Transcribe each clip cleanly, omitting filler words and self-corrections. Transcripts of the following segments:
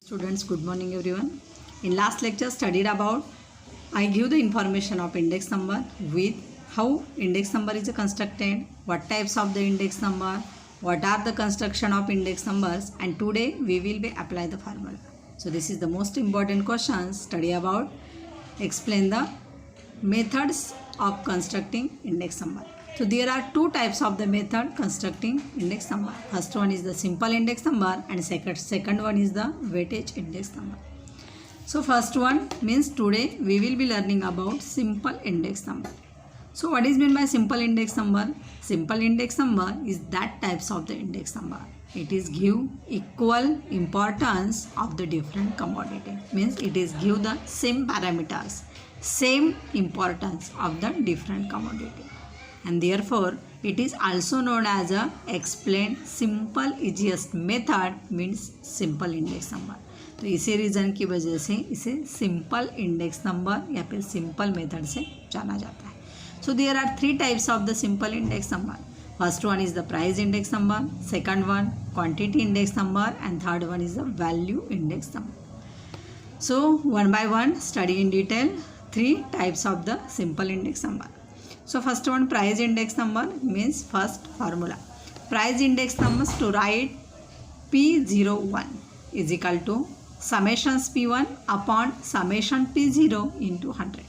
Students, good morning everyone. In last lecture studied about, I give the information of index number with how index number is constructed, what types of the index number, what are the construction of index numbers, and today we will be apply the formula. So this is the most important questions study about, explain the methods of constructing index number. So there are two types of the method constructing index number. First one is the simple index number and second one is the weightage index number. So first one means today we will be learning about simple index number. So what is meant by simple index number? Simple index number is that types of the index number. It is give equal importance of the different commodity. Means it is give the same parameters, same importance of the different commodity. And therefore it is also known as a explain simple easiest method means simple index number. तो इसी reason की वजह से इसे simple index number या फिर simple method से जाना जाता है. So there are three types of the simple index number. First one is the price index number, second one quantity index number and third one is the value index number. So one by one study in detail three types of the simple index number. So first one, price index number means first formula. Price index numbers to write P01 is equal to summations P1 upon summation P0 into 100.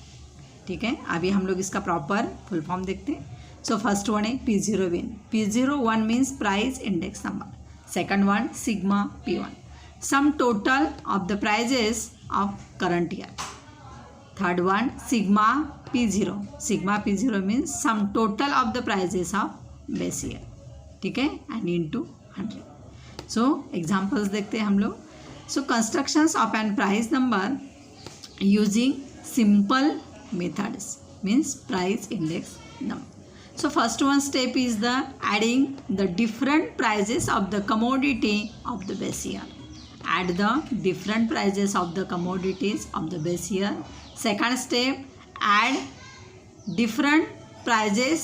ठीक है, अभी हम लोग इसका proper full form देखते हैं. सो first one है P01. P01 means price index number. Second one sigma P1, sum total of the prices of current year. Third one sigma P0. Sigma P0 means sum total of the prices of base year. ठीक है, and into 100. So examples देखते हैं हम लोग. So constructions of an price number using simple methods means price index number. So first one step is the adding the different prices of the commodity of the base year. Add the different prices of the commodities of the base year. Second step, add different prices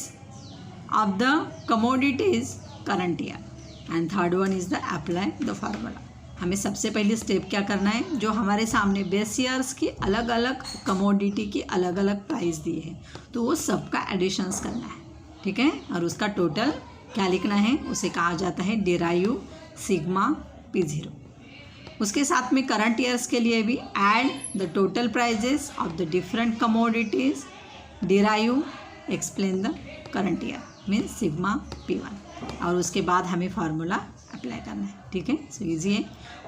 of the commodities current year. And third one is the apply the formula. हमें सबसे पहले step क्या करना है, जो हमारे सामने base years की अलग अलग कमोडिटी की अलग अलग प्राइस दी है तो वो सबका एडिशंस करना है. ठीक है, और उसका टोटल क्या लिखना है, उसे कहा जाता है डेराइव सिग्मा P0. उसके साथ में करंट ईयर्स के लिए भी add the total prices of the different commodities derive explain the current year means sigma P1. और उसके बाद हमें फार्मूला अप्लाई करना है. ठीक है, सो इजी है.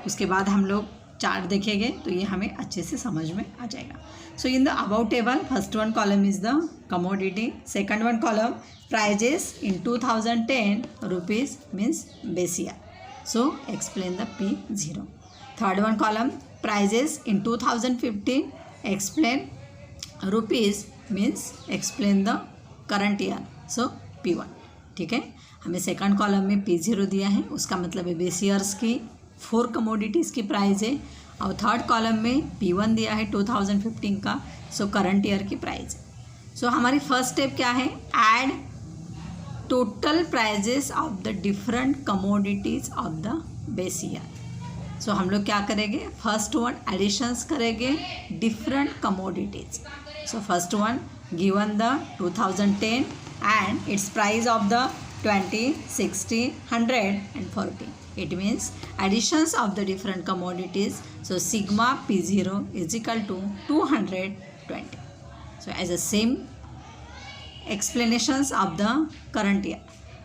उसके बाद हम लोग चार्ट देखेंगे तो ये हमें अच्छे से समझ में आ जाएगा. So in the about table first one column is the commodity, second one column prices in 2010 rupees means base year. So explain the P0. Third one column prices in 2015 explain rupees means explain the current year. So P1. ठीक है, हमें second column में P0 दिया है, उसका मतलब है base years की 4 कमोडिटीज़ की प्राइस है. और थर्ड कॉलम में P1 दिया है 2015 का, सो करंट ईयर की प्राइस है. सो हमारी फर्स्ट स्टेप क्या है, add total prices of the different commodities of the base year. So हम लोग क्या करेंगे, फर्स्ट वन एडिशंस करेंगे different commodities. So first one given the 2010 and its price of the 20, 60, 100 and 40. It means additions of the different commodities. So sigma P0 is equal to 220. So as a same explanations of the current year.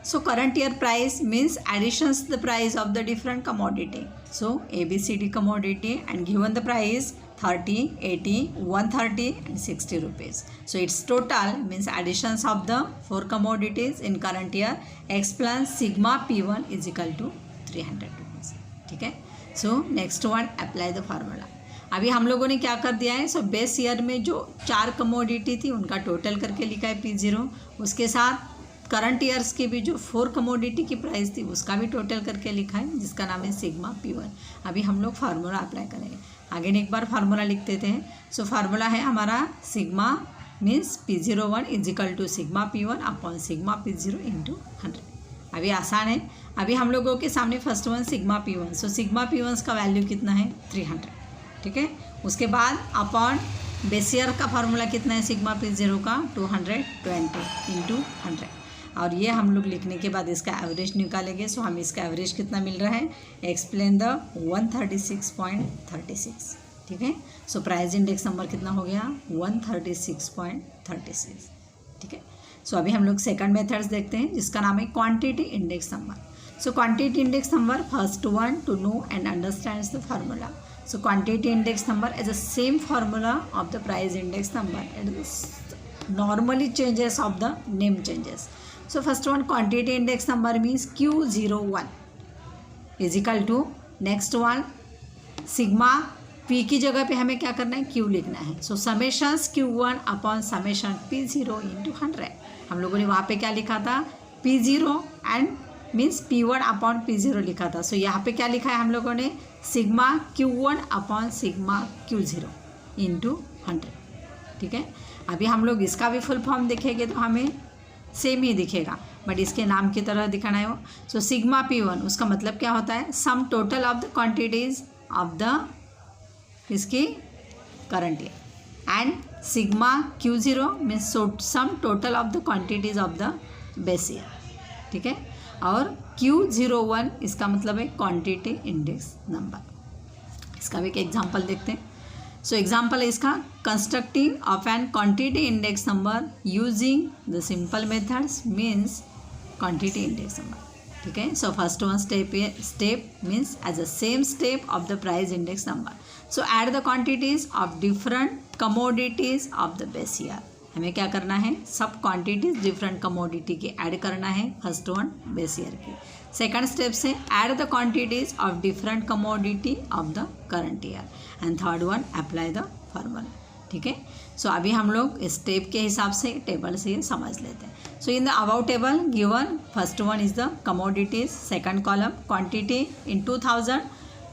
So current year price means additions the price of the different commodity. So ABCD commodity and given the price 30, 80, 130 and 60 rupees. So its total means additions of the 4 commodities in current year explains sigma P1 is equal to 300 rupees. ठीक है, so next one apply the formula. अभी हम लोगों ने क्या कर दिया है, सो बेस ईयर में जो 4 कमोडिटी थी उनका टोटल करके लिखा है P0. उसके साथ करंट ईयर्स की भी जो 4 कमोडिटी की प्राइस थी उसका भी टोटल करके लिखा है जिसका नाम है सिग्मा P1. अभी हम लोग फार्मूला अप्लाई करेंगे. आगे एक बार फार्मूला लिख देते हैं. सो फार्मूला है हमारा sigma means P01 is equal to sigma P1 upon sigma P0 into 100. अभी आसान है। अभी हम लोगों के सामने first one sigma P1, so sigma P1 का वैल्यू कितना है 300, ठीक है। उसके बाद अपॉन बेसियर का फार्मूला कितना है सिग्मा P0 का 220 इंटू 100, और ये हम लोग लिखने के बाद इसका एवरेज निकालेंगे। सो हम इसका एवरेज कितना मिल रहा है, एक्सप्लेन द 136.36, ठीक है। सो प्राइस इंडेक्स नंबर कितना हो गया 136.36, ठीक है। सो अभी हम लोग सेकंड मेथड्स देखते हैं जिसका नाम है quantity index number. So quantity index number, first one to know and understands the formula. So quantity index number is the same formula of the price index number. It is normally changes of the name changes. So first one quantity index number means Q01 is equal to next one sigma P की जगह पे हमें क्या करना है Q लिखना है। So summation Q1 upon summation P0 into 100। हम लोगों ने वहाँ पे क्या लिखा था P0 and means P1 upon P0 लिखा था। सो यहाँ पे क्या लिखा है हम लोगों ने sigma Q1 upon sigma Q0 into 100, ठीक है। अभी हम लोग इसका भी फुल फॉर्म देखेंगे तो हमें सेम ही दिखेगा, बट इसके नाम की तरह दिखाना है वो। सो सिग्मा P1 उसका मतलब क्या होता है, sum total of the quantities of the इसकी current year, and sigma Q0 means sum total of the quantities of the base year, ठीक है। और Q01 इसका मतलब है क्वांटिटी इंडेक्स नंबर। इसका भी एक एग्जांपल देखते हैं। सो एग्जांपल है इसका, constructing of an quantity index number using the simple methods means quantity index number, ठीक है। So first one step means as a same step of the price index number. So add the quantities of different commodities of the base year. हमें क्या करना है, सब quantities different commodity की add करना है, फर्स्ट वन बेस ईयर की। Second step से add the quantities of different commodity of the current year, and third one apply the formula, ठीक है। सो अभी हम लोग स्टेप के हिसाब से टेबल से ये समझ लेते हैं। So in the about table given first one is the commodities, second column quantity in 2000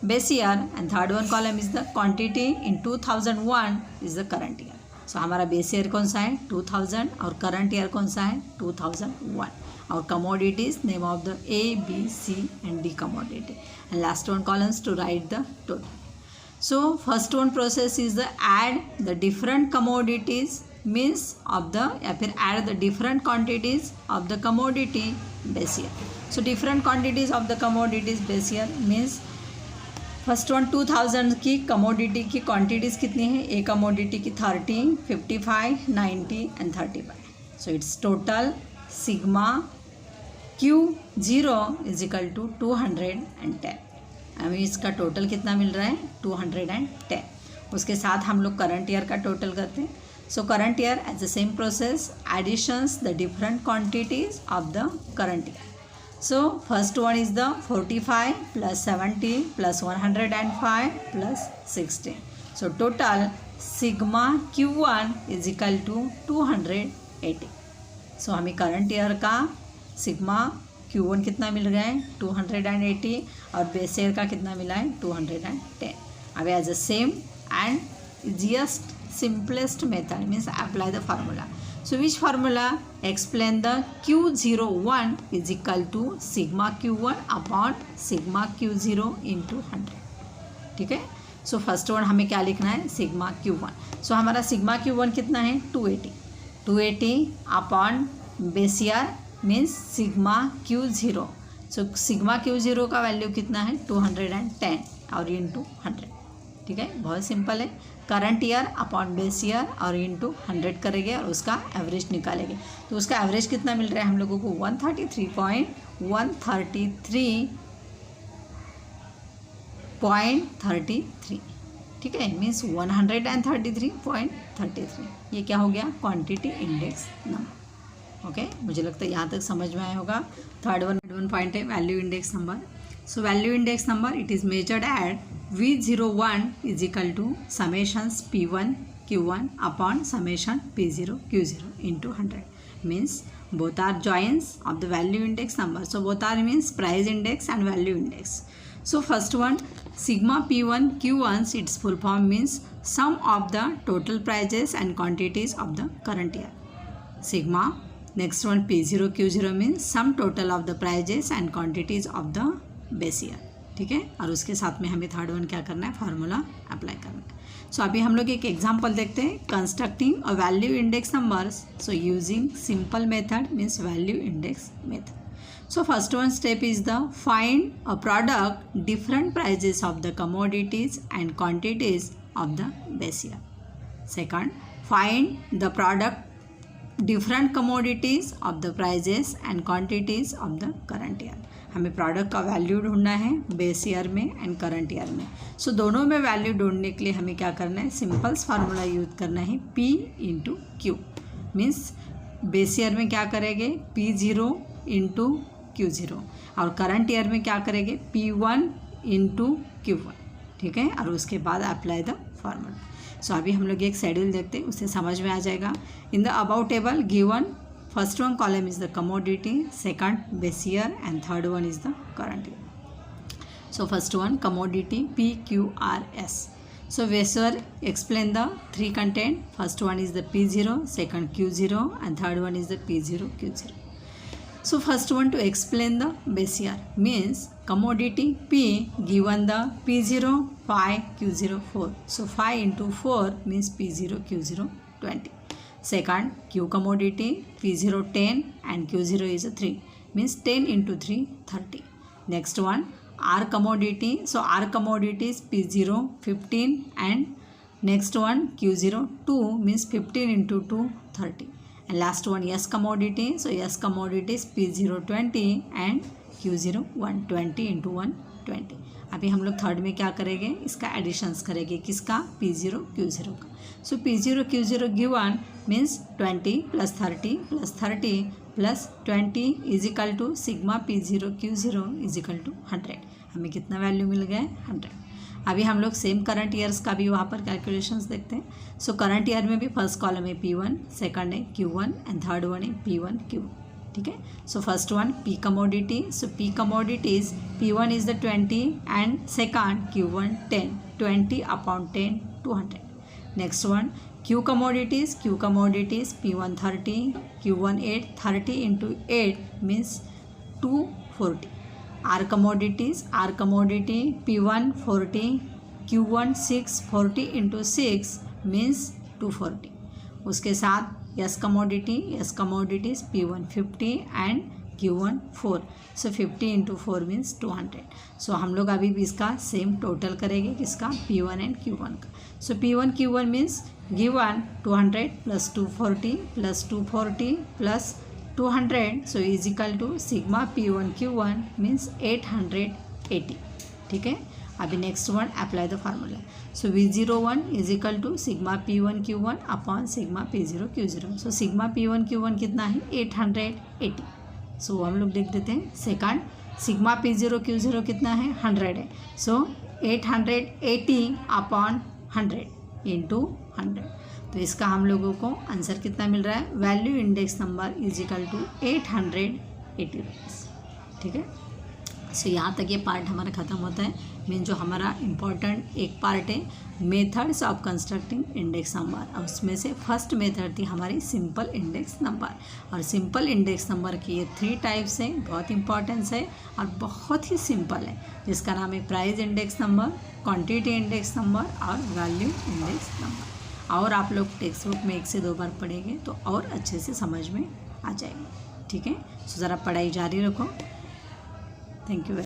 base year, and third one column is the quantity in 2001 is the current year. So हमारा base year कौन सा है 2000 और current year कौन सा है 2001, और commodities name of the A, B, C and D commodity, and last one columns to write the total. So first one process is the add the different commodities means of the या फिर add the different quantities of the commodity base year. So different quantities of the commodities base year means first one 2000 की commodity की quantities कितनी है, ए commodity की 30, 55, 90 and 35। So it's total sigma Q0 is equal to 210। अभी इसका total कितना मिल रहा है 210। उसके साथ हम लोग करंट ईयर का टोटल करते हैं। So current year as the same process additions the different quantities of the current year. So first one is the 45 plus 70 plus 105 plus 16. So total sigma Q1 is equal to 280. So हमें current year का sigma Q1 कितना मिल रहा है 280, और base year का कितना मिला है 210। अब as a same and easiest simplest method means apply the formula. So which formula explain the Q01 is equal to sigma Q1 upon sigma Q0 into 100, ठीक है। सो फर्स्ट वन हमें क्या लिखना है सिग्मा Q1। सो हमारा sigma Q1 कितना है 280 upon base year means sigma Q0। So sigma Q0 का वैल्यू कितना है 210 और इंटू 100, ठीक है। बहुत सिंपल है, current year upon base year और इंटू 100 करेंगे और उसका एवरेज निकालेंगे। तो उसका एवरेज कितना मिल रहा है हम लोगों को 133.133, ठीक है, मीन्स 133.33। ये क्या हो गया क्वांटिटी इंडेक्स नंबर। ओके, मुझे लगता है यहाँ तक समझ में आया होगा। थर्ड वन पॉइंट है value index number. So value index number it is measured eight V01 is equal to summations P1 Q1 upon summation P0 Q0 into 100, means both are joins of the value index number. So both are means price index and value index. So first one sigma P1 Q1 its full form means sum of the total prices and quantities of the current year. Sigma next one P0 Q0 means sum total of the prices and quantities of the base year, ठीक है। और उसके साथ में हमें third one क्या करना है, फार्मूला अप्लाई करना है। सो अभी हम लोग एक एग्जांपल देखते हैं, constructing a value index numbers so using simple method means value index method. So first one step is the find a product different prices of the commodities and quantities of the base year. Second, find the product different commodities of the prices and quantities of the current year. हमें product का value ढूंढना है base year में and current year में। So दोनों में value ढूंढने के लिए हमें क्या करना है, सिंपल्स फार्मूला यूज करना है, P into Q. Means base year में क्या करेंगे, P0 इंटू Q0, और करंट ईयर में क्या करेंगे, P1 इंटू Q1, ठीक है। और उसके बाद अप्लाई द फार्मूला। सो अभी हम लोग एक शेड्यूल देखते हैं, उससे समझ में आ जाएगा। इन the about table given first one column is the commodity, second base year, and third one is the current year. So first one commodity PQRS. So Vesser explain the three content. First one is the P0, second Q0, and third one is the P0 Q0. So first one to explain the base year means commodity P given the P0 5 Q0 4. So 5 into 4 means P0 Q0 20. Second, Q commodity P0 10 and Q0 is a 3 means 10 into 3 30. Next one, R commodity. So R commodity is P0 15 and next one Q0 2 means 15 into 2 30. And last one S commodity. So S commodity is P0 20 and Q0 1 20 into 1 20. अभी हम लोग third में क्या करेंगे, इसका editions करेंगे, किसका, P0 Q0 का। So P0 Q0 given means 20 plus 30 plus 30 plus 20 is equal to sigma P0 Q0 is equal to 100। हमें कितना वैल्यू मिल गया है, 100। अभी हम लोग सेम करंट ईयर्स का भी वहाँ पर कैलकुलेशंस देखते हैं। सो करंट ईयर में भी फर्स्ट कॉलम है P1, सेकंड है Q1 एंड थर्ड वन है P1 Q, ठीक है। So first one P commodity. So P commodities P1 is the 20 and second Q1 10, 20 upon 10 200। Next one Q commodities P1 30, Q1 8, 30 into 8 means 240। R commodity P1 40, Q1 6, 40 into 6 means 240। उसके साथ S commodities P1 50 and Q1 4, so 50 into 4 means 200। सो हम लोग अभी भी इसका same total करेंगे, किसका, P1 and Q1 का। So P1 Q1 means given 200 plus 240 plus 240 plus 200, so is equal to sigma P1 Q1 means 880, ठीक है। अभी next one apply the formula. So V01 is equal to sigma P1 Q1 upon sigma P0 Q0। So sigma P1 Q1 कितना है, 880। सो हम लोग लिख देते हैं। सेकंड, सिग्मा P0 Q0 कितना है, 100 है। सो 880 अपॉन 100 इंटू 100। तो इसका हम लोगों को आंसर कितना मिल रहा है, value index number is equal to 880 rupees, ठीक है। सो यहाँ तक ये पार्ट हमारा ख़त्म होता है। मीन जो हमारा इम्पॉर्टेंट एक पार्ट है methods of constructing index number, और उसमें से फर्स्ट मेथड थी हमारी सिंपल इंडेक्स नंबर। और सिंपल इंडेक्स नंबर की ये 3 टाइप्स हैं, बहुत इंपॉर्टेंस है और बहुत ही सिंपल है, जिसका नाम है price index number, quantity index number और वैल्यू इंडेक्स नंबर। और आप लोग टेक्स्ट बुक में 1 से 2 बार पढ़ेंगे तो और अच्छे से समझ में आ जाएगा, ठीक है। सो ज़रा पढ़ाई जारी रखो। Thank you.